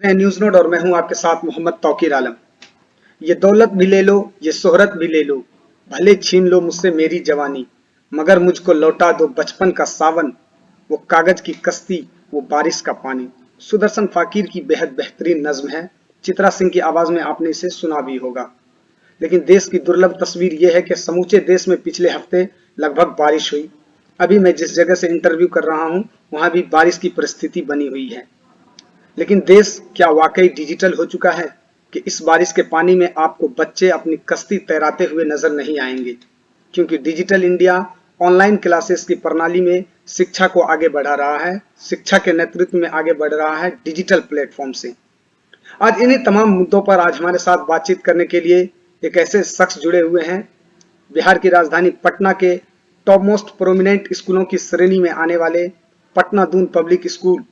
मैं news note और मैं हूं आपके साथ मोहम्मद तौकीर आलम। ये दौलत भी ले लो, ये शोहरत भी ले लो, भले छीन लो मुझसे मेरी जवानी, मगर मुझको लौटा दो बचपन का सावन, वो कागज की कश्ती, वो बारिश का पानी। सुदर्शन फाकिर की बेहद बेहतरीन नज्म है। चित्रा सिंह की आवाज में आपने इसे सुना भी होगा। लेकिन देश की दुर्लभ तस्वीर यह है कि समूचे देश में पिछले हफ्ते लगभग बारिश हुई। अभी मैं जिस जगह से इंटरव्यू कर रहा हूं, वहां भी बारिश की परिस्थिति बनी हुई है। लेकिन देश क्या वाकई डिजिटल हो चुका है कि इस बारिश के पानी में आपको बच्चे अपनी कश्ती तैराते हुए नजर नहीं आएंगे? क्योंकि डिजिटल इंडिया ऑनलाइन क्लासेस की प्रणाली में शिक्षा को आगे बढ़ा रहा है, शिक्षा के नेतृत्व में आगे बढ़ रहा है डिजिटल प्लेटफॉर्म से। आज इन्हीं तमाम मुद्दों पर आज हमारे साथ बातचीत करने के लिए एक ऐसे शख्स जुड़े हुए हैं। बिहार की राजधानी पटना के टॉप मोस्ट प्रोमिनेंट स्कूलों की श्रेणी में आने वाले पटना दून पब्लिक स्कूल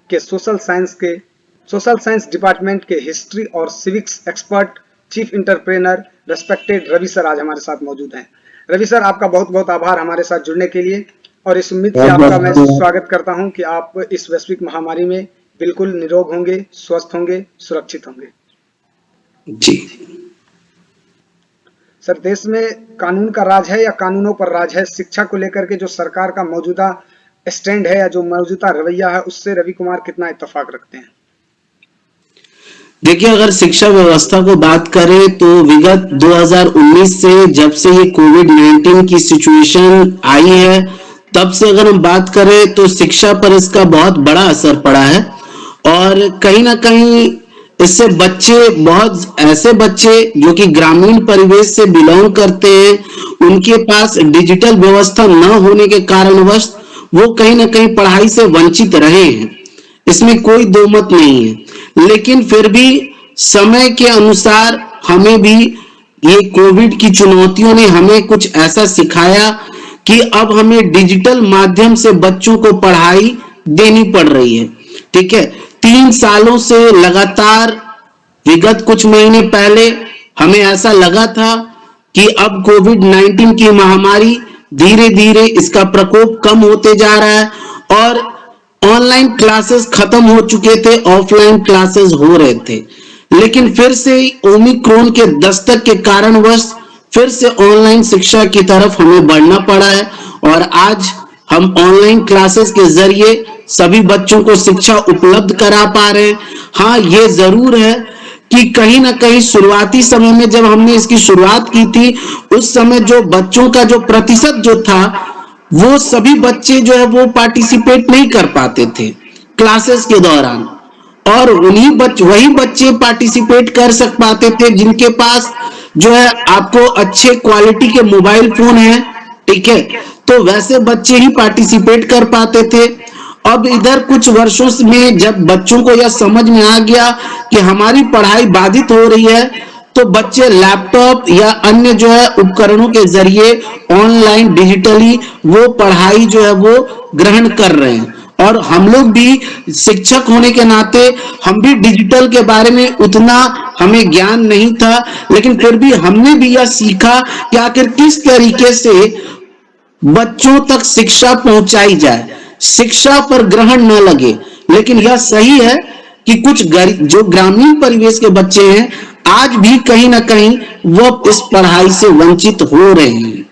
के सोशल साइंस डिपार्टमेंट के हिस्ट्री और civics expert, chief entrepreneur, respected Ravi sir आज हमारे साथ मौजूद हैं। रवि सर, आपका बहुत बहुत आभार हमारे साथ जुड़ने के लिए, और इस उम्मीद से आपका मैं स्वागत करता हूं कि आप इस वैश्विक महामारी में बिल्कुल निरोग होंगे, स्वस्थ होंगे, सुरक्षित होंगे। जी सर, देश में कानून का राज है या कानूनों पर राज है? शिक्षा को लेकर के जो सरकार का मौजूदा स्टैंड है या जो मौजूदा रवैया है, उससे रवि कुमार कितना इत्तेफाक रखते हैं? देखिए, अगर शिक्षा व्यवस्था को बात करें तो विगत 2019 से जब से ये कोविड-19 की सिचुएशन आई है, तब से अगर हम बात करें तो शिक्षा पर इसका बहुत बड़ा असर पड़ा है। और कहीं ना कहीं इससे बहुत ऐसे बच्चे जो कि ग्रामीण परिवेश से बिलोंग करते हैं, उनके पास डिजिटल व्यवस्था न होने के कारणवश वो कहीं ना कहीं पढ़ाई से वंचित रहे हैं, इसमें कोई दो मत नहीं है। लेकिन फिर भी समय के अनुसार हमें भी ये कोविड की चुनौतियों ने हमें कुछ ऐसा सिखाया कि अब हमें डिजिटल माध्यम से बच्चों को पढ़ाई देनी पड़ रही है। ठीक है, 3 सालों से लगातार विगत कुछ महीने पहले हमें ऐसा लगा था कि अब कोविड-19 की महामारी धीरे धीरे इसका प्रकोप कम होते जा रहा है और ऑनलाइन क्लासेस खत्म हो चुके थे, ऑफलाइन क्लासेस हो रहे थे। लेकिन फिर से ओमिक्रॉन के दस्तक के कारणवश फिर से ऑनलाइन शिक्षा की तरफ हमें बढ़ना पड़ा है और आज हम ऑनलाइन क्लासेस के जरिए सभी बच्चों को शिक्षा उपलब्ध करा पा रहे हैं। हाँ, ये जरूर है कि कहीं ना कहीं शुरुआती समय में जब हमने इसकी शुरुआत की थी, उस समय जो बच्चों का जो प्रतिशत जो था, वो सभी बच्चे जो है वो पार्टिसिपेट नहीं कर पाते थे क्लासेस के दौरान, और वही बच्चे पार्टिसिपेट कर सक पाते थे जिनके पास जो है आपको अच्छे क्वालिटी के मोबाइल फोन है। ठीक है, तो वैसे बच्चे ही पार्टिसिपेट कर पाते थे। अब इधर कुछ वर्षों में जब बच्चों को यह समझ में आ गया कि हमारी पढ़ाई बाधित हो रही है, तो बच्चे लैपटॉप या अन्य जो है उपकरणों के जरिए ऑनलाइन डिजिटली वो पढ़ाई जो है वो ग्रहण कर रहे हैं। और हम लोग भी शिक्षक होने के नाते हम भी डिजिटल के बारे में उतना हमें ज्ञान नहीं था, लेकिन फिर भी हमने भी यह सीखा कि आखिर किस तरीके से बच्चों तक शिक्षा पहुंचाई जाए, शिक्षा पर ग्रहण न लगे। लेकिन यह सही है कि कुछ जो ग्रामीण परिवेश के बच्चे हैं, आज भी कहीं ना कहीं वो इस पढ़ाई से वंचित हो रहे हैं।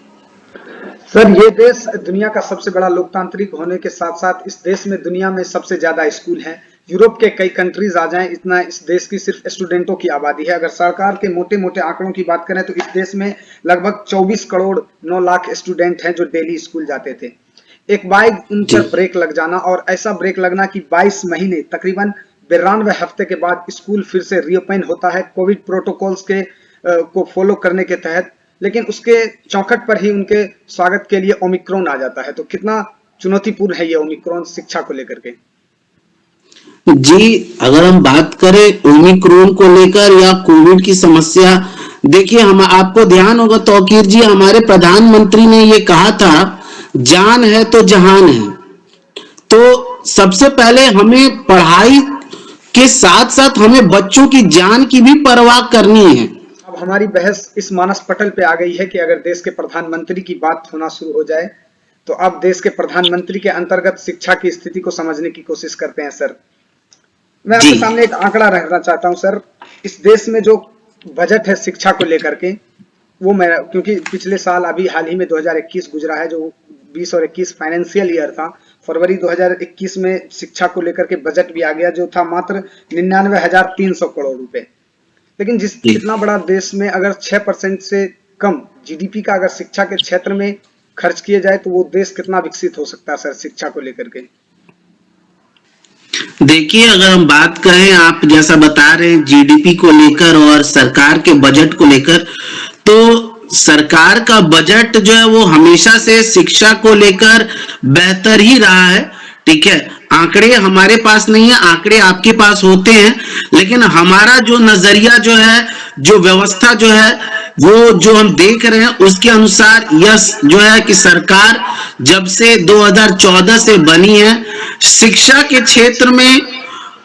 सर, ये देश दुनिया का सबसे बड़ा लोकतांत्रिक होने के साथ साथ इस देश में दुनिया में सबसे ज्यादा स्कूल हैं। यूरोप के कई कंट्रीज आ जाएं, इतना इस देश की सिर्फ स्टूडेंटों की आबादी है। अगर सरकार के मोटे मोटे आंकड़ों की बात करें तो इस देश में लगभग 24 करोड़ 9 लाख स्टूडेंट हैं जो डेली स्कूल जाते थे। एक बाइक उन पर ब्रेक लग जाना, और ऐसा ब्रेक लगना कि 22 महीने तकरीबन 92 हफ्ते के बाद स्कूल फिर से रीओपन होता है कोविड प्रोटोकॉल्स के को फॉलो करने के तहत। लेकिन उसके चौखट पर ही उनके स्वागत के लिए ओमिक्रॉन आ जाता है। तो कितना चुनौतीपूर्ण है ये ओमिक्रॉन शिक्षा को लेकर के? जी, अगर हम बात करें ओमिक्रॉन को लेकर या कोविड की समस्या, देखिए हम आपको ध्यान होगा तौकीर जी, हमारे प्रधानमंत्री ने ये कहा था, जान है तो जहान है। तो सबसे पहले हमें पढ़ाई के साथ साथ हमें बच्चों की जान की भी परवाह करनी है। अब हमारी बहस इस मानस पटल पे आ गई है कि अगर देश के प्रधानमंत्री की बात होना शुरू हो जाए तो अब देश के प्रधानमंत्री के अंतर्गत शिक्षा की स्थिति को समझने की कोशिश करते हैं। सर, मैं जी आपके सामने एक आंकड़ा रखना चाहता हूं सर। इस देश में जो बजट है शिक्षा को लेकर के, वो मैं, क्योंकि पिछले साल अभी हाल ही में 2021 गुजरा है, जो 20 और 21 फाइनेंशियल ईयर था, फरवरी 2021 में शिक्षा को लेकर के बजट भी आ गया, जो था मात्र 99,300 करोड़ रुपए। लेकिन जी इतना बड़ा देश में अगर 6% से कम जीडीपी का अगर शिक्षा के क्षेत्र में खर्च किए जाए, तो वो देश कितना विकसित हो सकता है सर शिक्षा को लेकर के। देखिए, अगर हम बात करें, आप जैसा बता रहे हैं जीडीपी को लेकर और सरकार के बजट को लेकर, तो सरकार का बजट जो है वो हमेशा से शिक्षा को लेकर बेहतर ही रहा है। ठीक है, आंकड़े हमारे पास नहीं है, आंकड़े आपके पास होते हैं, लेकिन हमारा जो नजरिया जो है, जो व्यवस्था जो है, वो जो हम देख रहे हैं उसके अनुसार यस जो है कि सरकार जब से 2014 से बनी है, शिक्षा के क्षेत्र में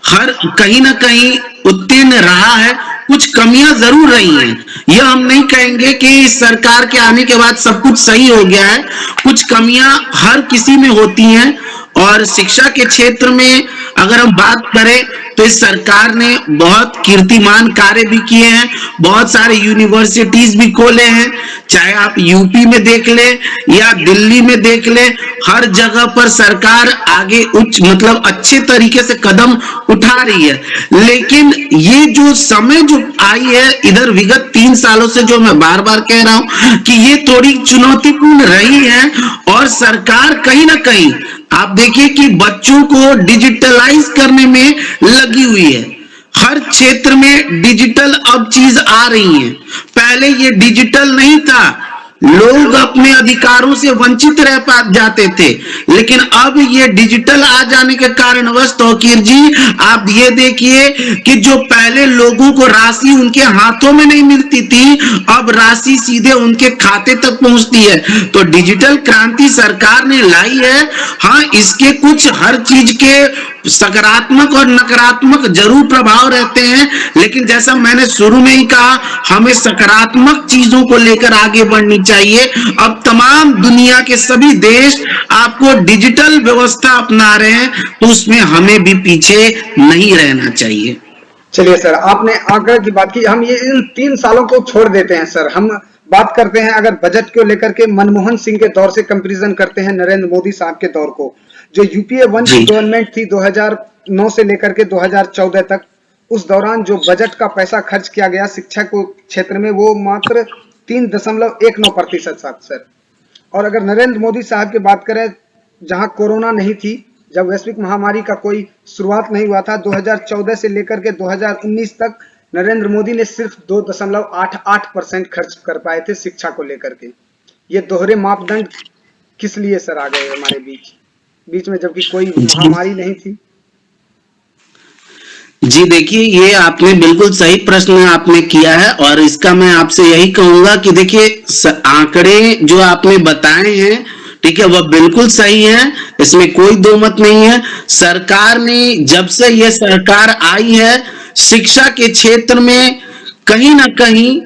हर कहीं ना कहीं उत्तीर्ण रहा है। कुछ कमियां जरूर रही हैं, यह हम नहीं कहेंगे कि सरकार के आने के बाद सब कुछ सही हो गया है। कुछ कमियां हर किसी में होती हैं, और शिक्षा के क्षेत्र में अगर हम बात करें तो इस सरकार ने बहुत कीर्तिमान कार्य भी किए हैं, बहुत सारे यूनिवर्सिटीज भी खोले हैं, चाहे आप यूपी में देख ले या दिल्ली में देख ले, हर जगह पर सरकार आगे उच्च मतलब अच्छे तरीके से कदम उठा रही है। लेकिन ये जो समय जो आई है इधर विगत 3 सालों से, जो मैं बार बार कह रहा हूं कि ये थोड़ी चुनौतीपूर्ण रही है, और सरकार कहीं ना कहीं आप देखिए कि बच्चों को डिजिटलाइज करने में लगी हुई है। हर क्षेत्र में डिजिटल अब चीज आ रही है, पहले ये डिजिटल नहीं था, लोग अपने अधिकारों से वंचित रह जाते थे, लेकिन अब ये डिजिटल आ जाने के कारणवश तौकीर जी आप ये देखिए कि जो पहले लोगों को राशि उनके हाथों में नहीं मिलती थी, अब राशि सीधे उनके खाते तक पहुंचती है। तो डिजिटल क्रांति सरकार ने लाई है। हाँ, इसके कुछ हर चीज के सकारात्मक और नकारात्मक जरूर प्रभाव रहते हैं, लेकिन जैसा मैंने शुरू में ही कहा, हमें सकारात्मक चीजों को लेकर आगे बढ़नी चाहिए। अब तमाम दुनिया के सभी देश आपको डिजिटल व्यवस्था अपना रहे हैं, तो उसमें हमें भी पीछे नहीं रहना चाहिए। चलिए सर, आपने आंकड़े की बात की, हम ये इन 3 सालों को छोड़ देते हैं सर। हम बात करते हैं अगर बजट को लेकर के मनमोहन सिंह के दौर से कंपैरिजन करते हैं नरेंद्र मोदी साहब के दौर को। जो यूपीए 1 की गवर्नमेंट थी 2009 से लेकर के 2014 तक, उस दौरान जो बजट का पैसा खर्च किया गया शिक्षा को क्षेत्र में, वो मात्र 3.19% सर। और अगर नरेंद्र मोदी साहब की बात करें, जहां कोरोना नहीं थी, जब वैश्विक महामारी का कोई शुरुआत नहीं हुआ था, 2014 से लेकर के 2019 तक नरेंद्र मोदी ने सिर्फ 2.88% खर्च कर पाए थे शिक्षा को लेकर के। ये दोहरे मापदंड किस लिए सर आ गए हमारे बीच में, जबकि कोई महामारी नहीं थी। जी देखिए, ये आपने बिल्कुल सही प्रश्न आपने किया है, और इसका मैं आपसे यही कहूंगा कि देखिए आंकड़े जो आपने बताए हैं, ठीक है, वह बिल्कुल सही है, इसमें कोई दो मत नहीं है। सरकार ने जब से यह सरकार आई है, शिक्षा के क्षेत्र में कहीं ना कहीं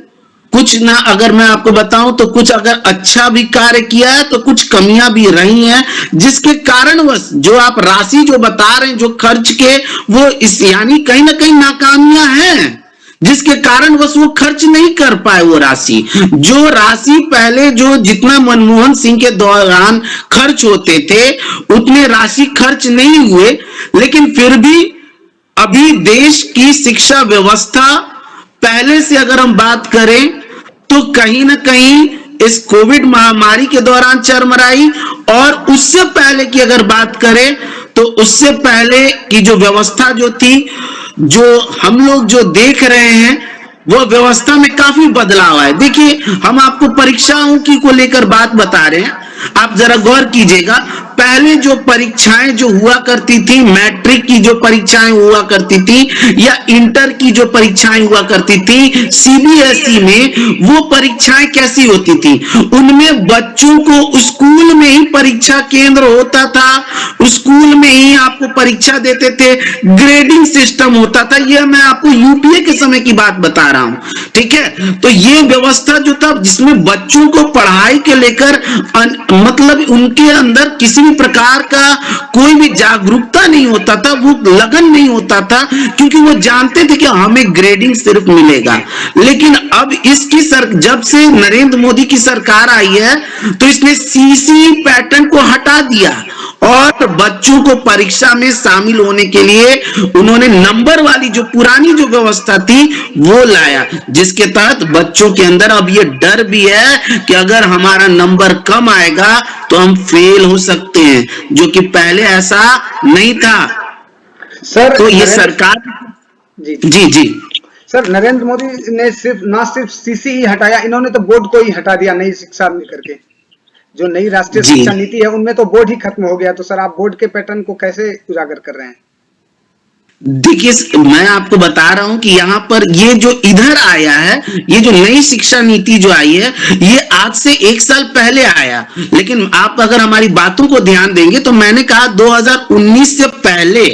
कुछ ना, अगर मैं आपको बताऊं तो कुछ अगर अच्छा भी कार्य किया है, तो कुछ कमियां भी रही हैं, जिसके कारणवश जो आप राशि जो बता रहे हैं जो खर्च के, वो इस यानी कहीं ना कहीं नाकामियां हैं, जिसके कारण वो खर्च नहीं कर पाए। वो राशि पहले जो जितना मनमोहन सिंह के दौरान खर्च होते थे, उतने राशि खर्च नहीं हुए, लेकिन फिर भी अभी देश की शिक्षा व्यवस्था पहले से अगर हम बात करें तो कहीं ना कहीं इस कोविड महामारी के दौरान चरमराई, और उससे पहले की अगर बात करें तो उससे पहले की जो व्यवस्था जो थी, जो हम लोग जो देख रहे हैं, वो व्यवस्था में काफी बदलाव है। देखिए, हम आपको परीक्षाओं की को लेकर बात बता रहे हैं, आप जरा गौर कीजिएगा। पहले जो परीक्षाएं जो हुआ करती थी, मैट्रिक की जो परीक्षाएं हुआ करती थी या इंटर की जो परीक्षाएं हुआ करती थी सीबीएसई में, वो परीक्षाएं कैसी होती थी? उनमें बच्चों को स्कूल में ही परीक्षा केंद्र होता था, स्कूल में ही आपको परीक्षा देते थे, ग्रेडिंग सिस्टम होता था। यह मैं आपको यूपीए के समय की बात बता रहा हूं, ठीक है। तो ये व्यवस्था जो था जिसमें बच्चों को पढ़ाई के लेकर मतलब उनके अंदर किसी भी प्रकार का कोई भी जागरूकता नहीं होता था, वो लगन नहीं होता था, क्योंकि वो जानते थे कि हमें ग्रेडिंग सिर्फ मिलेगा। लेकिन अब जब से नरेंद्र मोदी की सरकार आई है तो इसने सीसी पैटर्न को हटा दिया और बच्चों को परीक्षा में शामिल होने के लिए उन्होंने नंबर वाली जो पुरानी जो व्यवस्था थी वो लाया, जिसके तहत बच्चों के अंदर अब ये डर भी है कि अगर हमारा नंबर कम आएगा तो हम फेल हो सकते हैं, जो कि पहले ऐसा नहीं था। सर तो ये सरकार जी जी जी सर, नरेंद्र मोदी ने ना सिर्फ सीसी ही हटाया, इन्होंने तो बोर्ड को ही हटा दिया नई शिक्षा करके। जो नई राष्ट्रीय शिक्षा नीति है उनमें तो बोर्ड ही खत्म हो गया। तो सर आप बोर्ड के पैटर्न को कैसे उजागर कर रहे हैं? देखिए, मैं आपको बता रहा हूं कि यहाँ पर ये जो इधर आया है, ये जो नई शिक्षा नीति जो आई है, ये आज से 1 साल पहले आया। लेकिन आप अगर हमारी बातों को ध्यान देंगे तो मैंने कहा 2019 से पहले,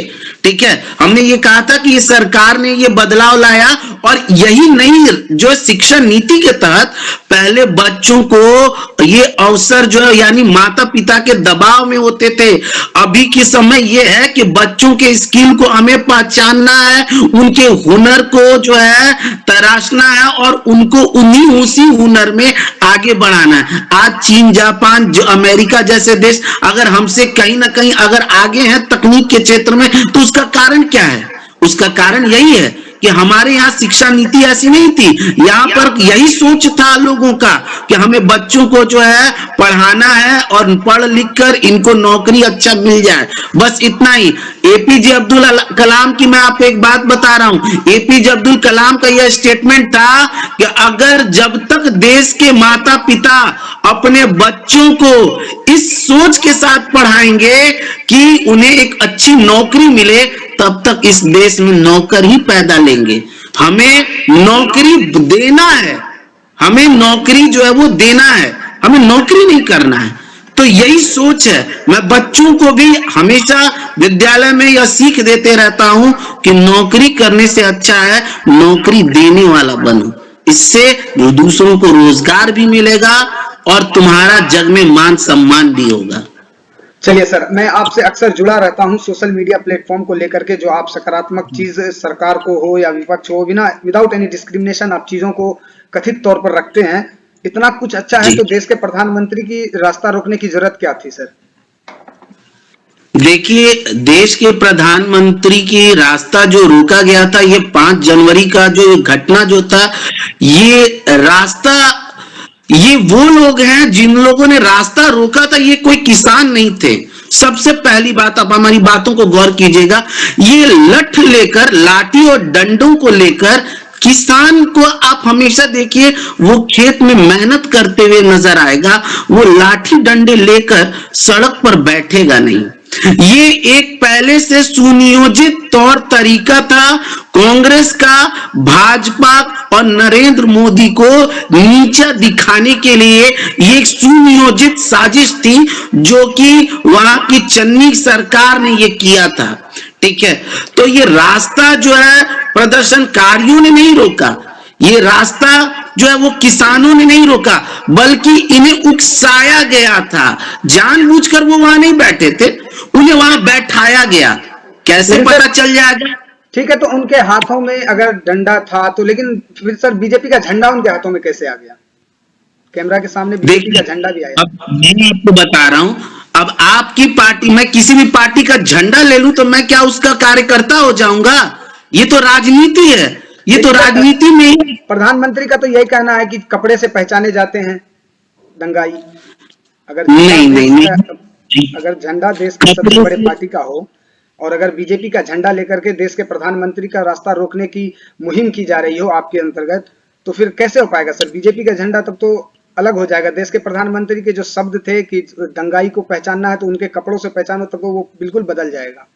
ठीक है, हमने ये कहा था कि ये सरकार ने ये बदलाव लाया और यही नई जो शिक्षा नीति के तहत पहले बच्चों को ये अवसर जो है यानी माता पिता के दबाव में होते थे। अभी के समय ये है कि बच्चों के स्किल को हमें पहचानना है, उनके हुनर को जो है तराशना है और उनको उसी हुनर में आगे बढ़ाना है। आज चीन, जापान, जो अमेरिका जैसे देश अगर हमसे कहीं ना कहीं अगर आगे हैं तकनीक के क्षेत्र में, तो उसका कारण क्या है? उसका कारण यही है कि हमारे यहाँ शिक्षा नीति ऐसी नहीं थी। यहाँ पर यही सोच था लोगों का कि हमें बच्चों को जो है पढ़ाना है और पढ़ लिख कर इनको नौकरी अच्छा मिल जाए, बस इतना ही। एपीजे अब्दुल कलाम की मैं आपको एक बात बता रहा हूं, एपीजे अब्दुल कलाम का यह स्टेटमेंट था कि अगर जब तक देश के माता पिता अपने बच्चों को इस सोच के साथ पढ़ाएंगे कि उन्हें एक अच्छी नौकरी मिले, तब तक इस देश में नौकर ही पैदा लेंगे। हमें नौकरी देना है, हमें नौकरी जो है वो देना है, हमें नौकरी नहीं करना है। तो यही सोच है। मैं बच्चों को भी हमेशा विद्यालय में यह सीख देते रहता हूं कि नौकरी करने से अच्छा है नौकरी देने वाला बनो। इससे दूसरों को रोजगार भी मिलेगा और तुम्हारा जग में मान सम्मान भी होगा। चलिए सर, मैं आपसे अक्सर जुड़ा रहता हूं सोशल मीडिया प्लेटफॉर्म को लेकर के, जो आप सकारात्मक चीज सरकार को हो या विपक्ष हो, बिना विदाउट एनी डिस्क्रिमिनेशन आप चीजों को कथित तौर पर रखते हैं। इतना कुछ अच्छा है तो देश के प्रधानमंत्री की रास्ता रोकने की जरूरत क्या थी सर? देखिए, देश के प्रधानमंत्री की रास्ता जो रोका गया था, ये 5 जनवरी का जो घटना जो था, ये रास्ता, ये वो लोग हैं जिन लोगों ने रास्ता रोका था, ये कोई किसान नहीं थे। सबसे पहली बात, आप हमारी बातों को गौर कीजिएगा, ये लठ लेकर, लाठी और डंडों को लेकर किसान को आप हमेशा देखिए वो खेत में मेहनत करते हुए नजर आएगा, वो लाठी डंडे लेकर सड़क पर बैठेगा नहीं। ये एक पहले से सुनियोजित तौर तरीका था कांग्रेस का, भाजपा और नरेंद्र मोदी को नीचा दिखाने के लिए। ये एक सुनियोजित साजिश थी जो कि वहां की चन्नी सरकार ने ये किया था, ठीक है। तो ये रास्ता जो है प्रदर्शनकारियों ने नहीं रोका, ये रास्ता जो है वो किसानों ने नहीं रोका, बल्कि इन्हें उकसाया गया था। जानबूझकर वो वहां नहीं बैठे थे, उन्हें वहां बैठाया गया। कैसे पता चल जाएगा? ठीक है, तो उनके हाथों में अगर डंडा था तो, लेकिन फिर सर बीजेपी का झंडा उनके हाथों में कैसे आ गया? कैमरा के सामने बीजेपी का झंडा भी आया। अब मैं आपको बता रहा हूं, अब आपकी पार्टी, मैं किसी भी पार्टी का झंडा ले लूं तो मैं क्या उसका कार्यकर्ता हो जाऊंगा? ये तो राजनीति है, ये तो राजनीति में ही। प्रधानमंत्री का तो यही कहना है कि कपड़े से पहचाने जाते हैं दंगाई। अगर अगर झंडा देश के सबसे बड़े पार्टी का हो और अगर बीजेपी का झंडा लेकर के देश के प्रधानमंत्री का रास्ता रोकने की मुहिम की जा रही हो आपके अंतर्गत, तो फिर कैसे हो पाएगा सर? बीजेपी का झंडा तब तो अलग हो जाएगा। देश के प्रधानमंत्री के जो शब्द थे कि दंगाई को पहचानना है तो उनके कपड़ों से पहचानो, तब तो वो बिल्कुल बदल जाएगा।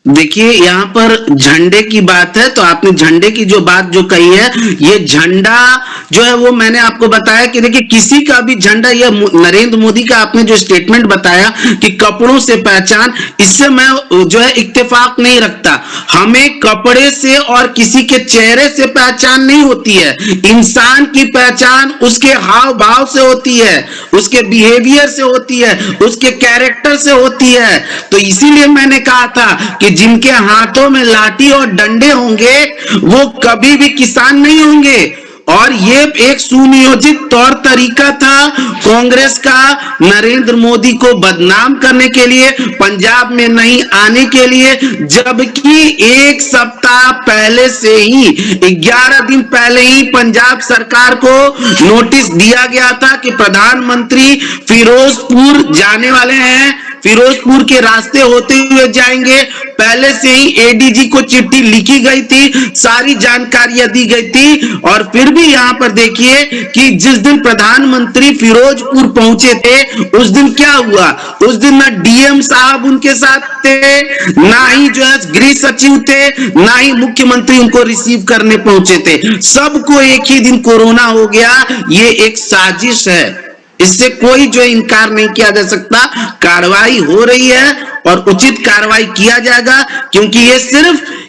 देखिए यहाँ पर झंडे की बात है, तो आपने झंडे की जो बात जो कही है, ये झंडा जो है वो मैंने आपको बताया कि देखिए किसी का भी झंडा, या नरेंद्र मोदी का आपने जो स्टेटमेंट बताया कि कपड़ों से पहचान, इससे मैं जो है इत्तेफाक नहीं रखता। हमें कपड़े से और किसी के चेहरे से पहचान नहीं होती है, इंसान की पहचान उसके हाव भाव से होती है, उसके बिहेवियर से होती है, उसके कैरेक्टर से होती है। तो इसीलिए मैंने कहा था कि जिनके हाथों में लाठी और डंडे होंगे वो कभी भी किसान नहीं होंगे। और ये एक सुनियोजित तौर तरीका था कांग्रेस का नरेंद्र मोदी को बदनाम करने के लिए, पंजाब में नहीं आने के लिए, जबकि एक सप्ताह पहले से ही, 11 दिन पहले ही पंजाब सरकार को नोटिस दिया गया था कि प्रधानमंत्री फिरोजपुर जाने वाले हैं, फिरोजपुर के रास्ते होते हुए जाएंगे। पहले से ही एडीजी को चिट्ठी लिखी गई थी, सारी जानकारियां दी गई थी। और फिर भी यहां पर देखिए कि जिस दिन प्रधानमंत्री फिरोजपुर पहुंचे थे, उस दिन क्या हुआ? उस दिन ना डीएम साहब उनके साथ थे, ना ही जो है गृह सचिव थे, ना ही मुख्यमंत्री उनको रिसीव करने पहुंचे थे। सबको एक ही दिन कोरोना हो गया। ये एक साजिश है, इससे कोई जो इनकार नहीं किया जा सकता। कार्रवाई हो रही है और उचित कार्रवाई किया जाएगा, क्योंकि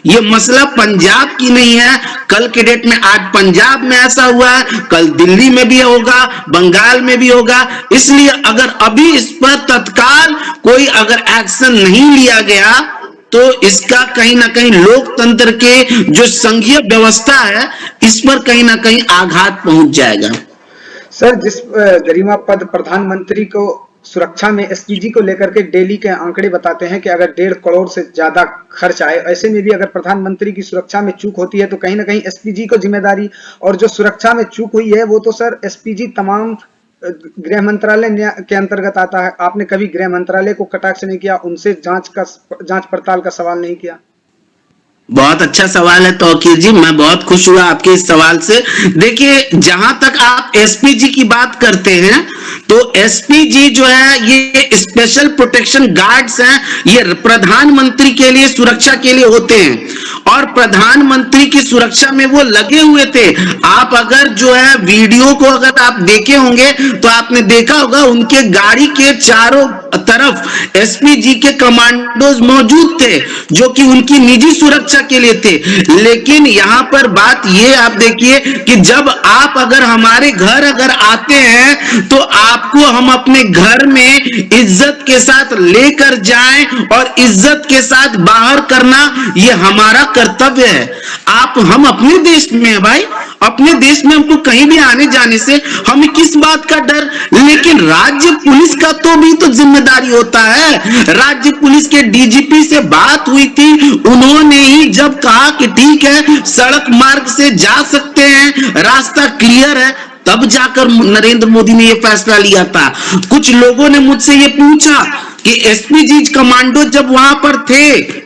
ये मसला पंजाब की नहीं है। कल के डेट में आज पंजाब में ऐसा हुआ है, कल दिल्ली में भी होगा, बंगाल में भी होगा। इसलिए अगर अभी इस पर तत्काल कोई अगर एक्शन नहीं लिया गया तो इसका कहीं ना कहीं लोकतंत्र के जो संघीय व्यवस्था है, इस पर कहीं ना कहीं आघात पहुंच जाएगा। सर, जिस गरिमा पद प्रधानमंत्री को सुरक्षा में एसपीजी को लेकर के डेली के आंकड़े बताते हैं कि अगर 1.5 करोड़ से ज्यादा खर्च आए, ऐसे में भी अगर प्रधानमंत्री की सुरक्षा में चूक होती है तो कहीं ना कहीं एसपीजी को जिम्मेदारी, और जो सुरक्षा में चूक हुई है वो तो सर एसपीजी तमाम गृह मंत्रालय के अंतर्गत आता है। आपने कभी गृह मंत्रालय को कटाक्ष नहीं किया, उनसे जांच पड़ताल का सवाल नहीं किया? बहुत अच्छा सवाल है तौकीर जी, मैं बहुत खुश हुआ आपके इस सवाल से। देखिए जहां तक आप एसपीजी की बात करते हैं, तो एसपीजी जो है ये स्पेशल प्रोटेक्शन गार्ड्स हैं, ये प्रधानमंत्री के लिए सुरक्षा के लिए होते हैं और प्रधानमंत्री की सुरक्षा में वो लगे हुए थे। आप अगर जो है वीडियो को अगर आप देखे होंगे तो आपने देखा होगा उनके गाड़ी के चारों तरफ एसपीजी के कमांडोज मौजूद थे, जो कि उनकी निजी सुरक्षा के लिए थे। लेकिन यहां पर बात ये आप देखिए कि जब आप अगर हमारे घर अगर आते हैं तो आपको हम अपने घर में इज्जत के साथ लेकर जाएं और इज्जत के साथ बाहर करना ये हमारा कर्तव्य है। हम अपने देश में है भाई, अपने देश में हमको कहीं भी आने जाने से हमें किस बात का डर? लेकिन राज्य पुलिस का तो भी तो जिम्मेदारी होता है। राज्य पुलिस के डीजीपी से बात हुई थी, उन्होंने ही जब कहा कि ठीक है सड़क मार्ग से जा सकते हैं, रास्ता क्लियर है, तब जाकर नरेंद्र मोदी ने यह फैसला लिया था। कुछ लोगों ने मुझसे यह पूछा कि एसपीजी कमांडो जब वहां पर थे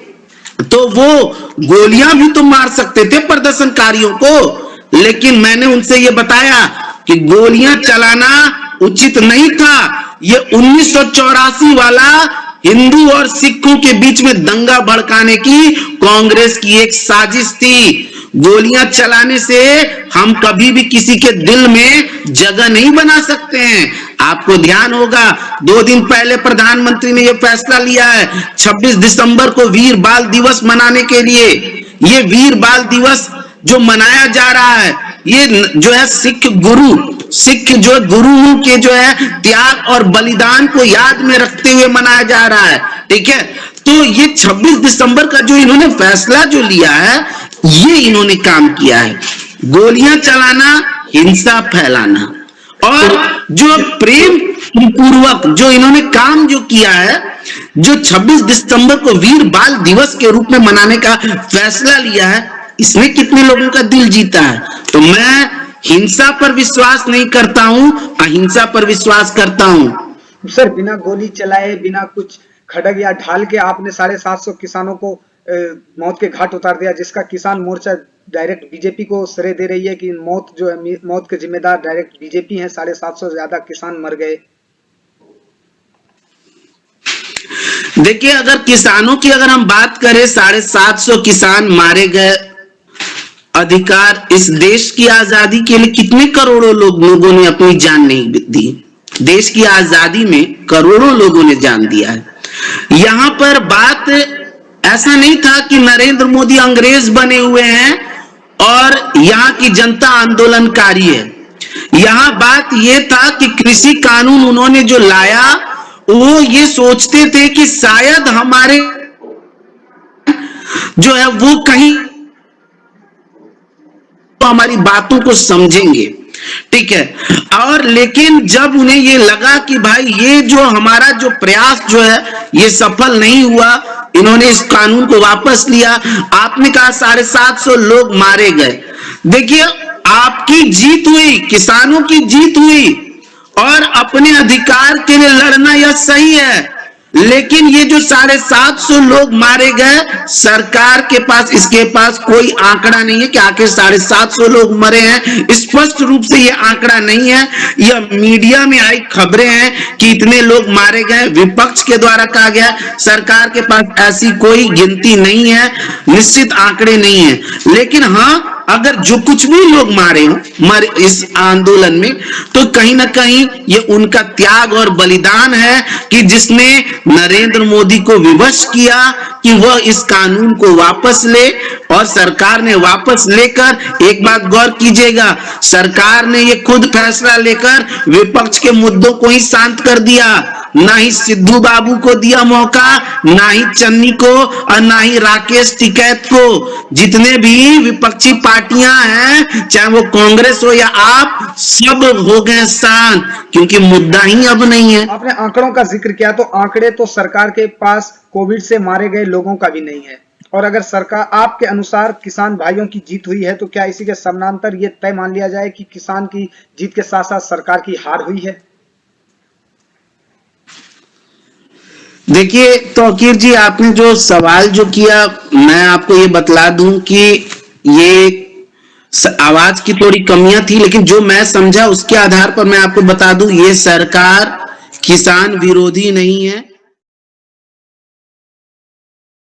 तो वो गोलियां भी तो मार सकते थे प्रदर्शनकारियों को, लेकिन मैंने उनसे यह बताया कि गोलियां चलाना उचित नहीं था। ये 1984 वाला हिंदू और सिखों के बीच में दंगा भड़काने की कांग्रेस की एक साजिश थी। गोलियां चलाने से हम कभी भी किसी के दिल में जगह नहीं बना सकते हैं। आपको ध्यान होगा 2 दिन पहले प्रधानमंत्री ने यह फैसला लिया है 26 दिसंबर को वीर बाल दिवस मनाने के लिए। ये वीर बाल दिवस जो मनाया जा रहा है, ये जो है सिख जो गुरुओं के जो है त्याग और बलिदान को याद में रखते हुए मनाया जा रहा है। ठीक है, तो ये 26 दिसंबर का जो इन्होंने फैसला जो लिया है, ये इन्होंने काम किया है। गोलियां चलाना, हिंसा फैलाना, और जो प्रेम पूर्वक जो इन्होंने काम जो किया है, जो 26 दिसंबर को वीर बाल दिवस के रूप में मनाने का फैसला लिया है, इसमें कितने लोगों का दिल जीता है। तो मैं हिंसा पर विश्वास नहीं करता हूं, अहिंसा पर विश्वास करता हूं। सर, बिना गोली चलाए, बिना कुछ खड़ग या ढाल के आपने 750 किसानों को मौत के घाट उतार दिया, जिसका किसान मोर्चा डायरेक्ट बीजेपी को श्रेय दे रही है कि मौत के जिम्मेदार डायरेक्ट बीजेपी हैं। 750 से ज्यादा किसान मर गए। देखिए, अगर किसानों की अगर हम बात करें, 750 किसान मारे गए। अधिकार, इस देश की आजादी के लिए कितने करोड़ों लोगों ने अपनी जान नहीं दी। देश की आजादी में करोड़ों लोगों ने जान दिया है। यहां पर बात ऐसा नहीं था कि नरेंद्र मोदी अंग्रेज बने हुए हैं और यहां की जनता आंदोलनकारी है। यहां बात यह था कि कृषि कानून उन्होंने जो लाया, वो ये सोचते थे कि शायद हमारे जो है वो कहीं तो हमारी बातों को समझेंगे, ठीक है। और लेकिन जब उन्हें ये लगा कि भाई ये जो हमारा जो प्रयास जो है ये सफल नहीं हुआ, इन्होंने इस कानून को वापस लिया। आपने कहा 750 लोग मारे गए। देखिए, आपकी जीत हुई, किसानों की जीत हुई और अपने अधिकार के लिए लड़ना यह सही है, लेकिन ये जो 750 लोग मारे गए, सरकार के पास इसके पास कोई आंकड़ा नहीं है कि आखिर 750 लोग मरे हैं। स्पष्ट रूप से ये आंकड़ा नहीं है, यह मीडिया में आई खबरें हैं कि इतने लोग मारे गए, विपक्ष के द्वारा कहा गया। सरकार के पास ऐसी कोई गिनती नहीं है, निश्चित आंकड़े नहीं है। लेकिन हाँ, अगर जो कुछ भी लोग मारे हो इस आंदोलन में, तो कहीं ना कहीं ये उनका त्याग और बलिदान है कि जिसने नरेंद्र मोदी को विवश किया कि वह इस कानून को वापस ले। और सरकार ने वापस लेकर, एक बात गौर कीजिएगा, सरकार ने ये खुद फैसला लेकर विपक्ष के मुद्दों को ही शांत कर दिया। ना ही सिद्धू बाबू को दिया मौका, ना ही चन्नी को और ना ही राकेश टिकैत को। जितने भी विपक्षी पार्टियां हैं, चाहे वो कांग्रेस हो या आप, सब हो गए शांत, क्योंकि मुद्दा ही अब नहीं है। आपने आंकड़ों का जिक्र किया, तो आंकड़े तो सरकार के पास कोविड से मारे गए लोगों का भी नहीं है। और अगर सरकार, आपके अनुसार किसान भाइयों की जीत हुई है, तो क्या इसी के समानांतर ये तय मान लिया जाए कि किसान की जीत के साथ साथ सरकार की हार हुई है? देखिए तौकीर जी, आपने जो सवाल जो किया, मैं आपको ये बतला दूं कि ये आवाज की थोड़ी कमियां थी, लेकिन जो मैं समझा उसके आधार पर मैं आपको बता दूं, ये सरकार किसान विरोधी नहीं है।